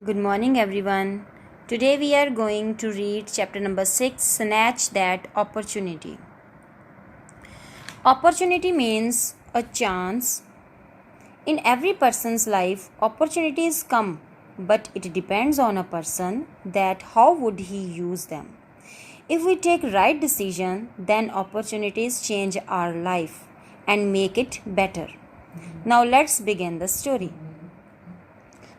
Good morning, everyone. Today we are going to read chapter number 6, Snatch That Opportunity. Opportunity means a chance. In every person's life, opportunities come, but it depends on a person that how would he use them. If we take right decision, then opportunities change our life and make it better. Now let's begin the story.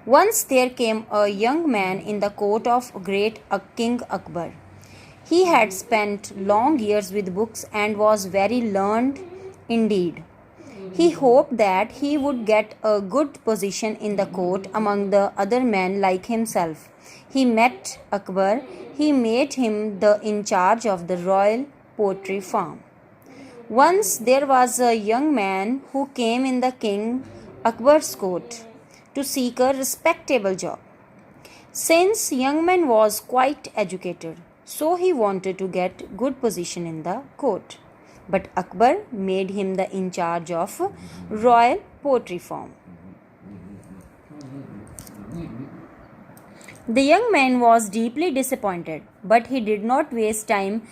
Once there came a young man in the court of great King Akbar. He had spent long years with books and was very learned indeed. He hoped that he would get a good position in the court among the other men like himself. He met Akbar. He made him the in charge of the royal poultry farm. Once there was a young man who came in the King Akbar's court to seek a respectable job. Since young man was quite educated, so he wanted to get good position in the court. But Akbar made him the in charge of royal poultry farm. The young man was deeply disappointed, but he did not waste time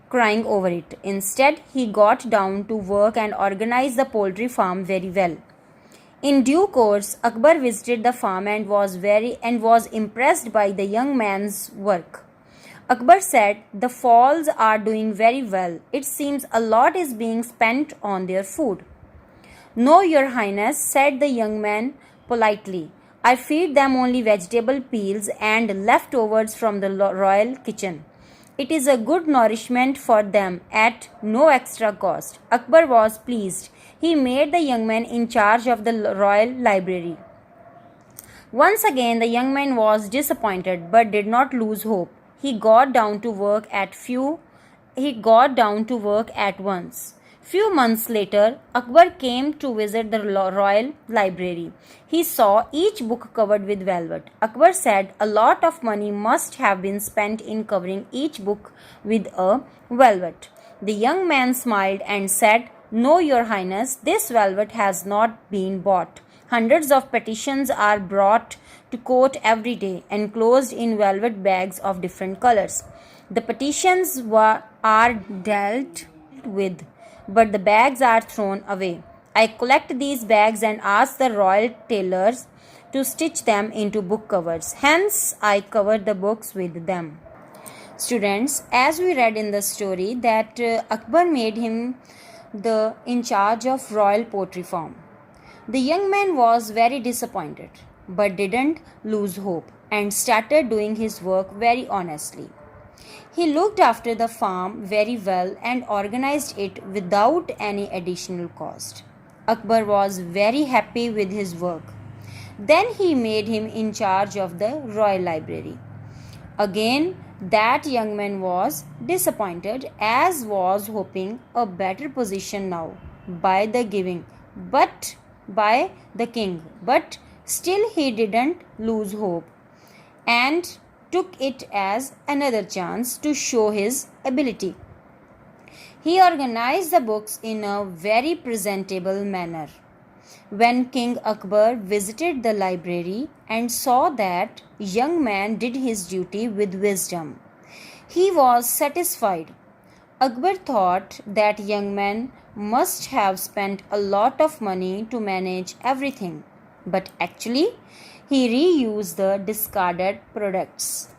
crying over it. Instead, he got down to work and organized the poultry farm very well. In due course, Akbar visited the farm and was impressed by the young man's work. Akbar said, "The fowls are doing very well. It seems a lot is being spent on their food." "No, Your Highness," said the young man politely. "I feed them only vegetable peels and leftovers from the royal kitchen. It is a good nourishment for them at no extra cost." Akbar was pleased. He made the young man in charge of the royal library. Once again, the young man was disappointed but did not lose hope. He got down to work at once. Few months later, Akbar came to visit the royal library. He saw each book covered with velvet. Akbar said a lot of money must have been spent in covering each book with a velvet. The young man smiled and said, "No, Your Highness, this velvet has not been bought. Hundreds of petitions are brought to court every day, enclosed in velvet bags of different colors. The petitions are dealt with, but the bags are thrown away. I collect these bags and ask the royal tailors to stitch them into book covers. Hence, I cover the books with them." Students, as we read in the story that Akbar made him the in charge of royal poultry farm. The young man was very disappointed but didn't lose hope and started doing his work very honestly. He looked after the farm very well and organized it without any additional cost. Akbar was very happy with his work. Then he made him in charge of the royal library. Again, that young man was disappointed, as was hoping a better position now by the king, but still he didn't lose hope and took it as another chance to show his ability. He organized the books in a very presentable manner. When King Akbar visited the library and saw that young man did his duty with wisdom, he was satisfied. Akbar thought that young man must have spent a lot of money to manage everything, but actually he reused the discarded products.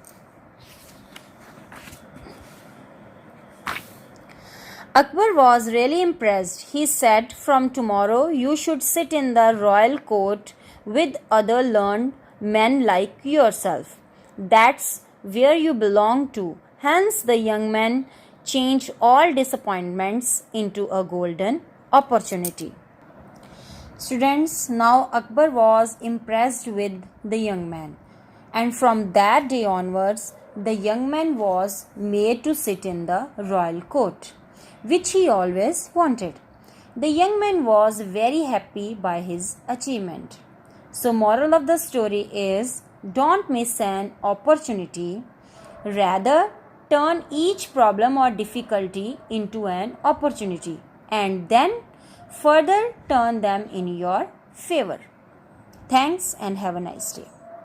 Akbar was really impressed. He said, "From tomorrow you should sit in the royal court with other learned men like yourself. That's where you belong to." Hence, the young man changed all disappointments into a golden opportunity. Students, now Akbar was impressed with the young man, and from that day onwards, the young man was made to sit in the royal court, which he always wanted. The young man was very happy by his achievement. So, moral of the story is, don't miss an opportunity. Rather, turn each problem or difficulty into an opportunity and then further turn them in your favor. Thanks and have a nice day.